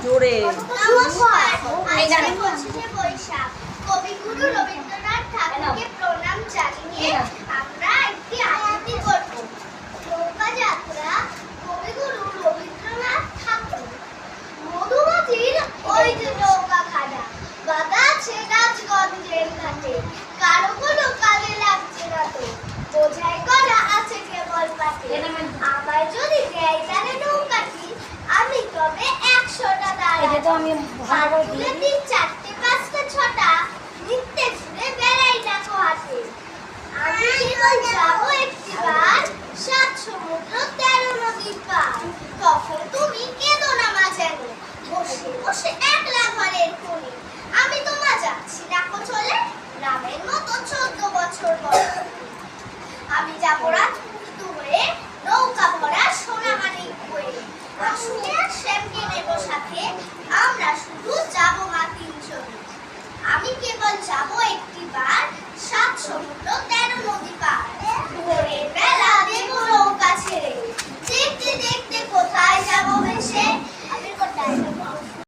জোরে বৈশাখ কবিগুরু রবীন্দ্রনাথ ঠাকুরকে প্রণাম জানিয়ে আমরা একটি আবৃত্তি করব। নৌকা যাত্রা কবিগুরু রবীন্দ্রনাথ ঠাকুর। মধুমতির ওই যে নৌকা খানা বাঁধা আছে রাজগঞ্জের ঘাটে, কারো কোনো কাজে লাগছে না তো, বোঝাই করা আছে কেবল পাতে। আমায় যদি দেয় তারে নৌকাটি, আমি তবে 100টা দাঁড়াই। তুলে দিন 4টে 5টা 6টা, নিত্যে ঘুরে বেড়াই না কোহাটে। আমি কেবল যাবো একটিবার 7 সমুদ্র 13 নদীর পার। তখন তুমি কেঁদো না মা যেন, বসে বসে একলা ঘরের কোণে। আমি তোমা যাচ্ছি রাখো চলে, রামের মতো 14 বছর বয়স। আমি যাবো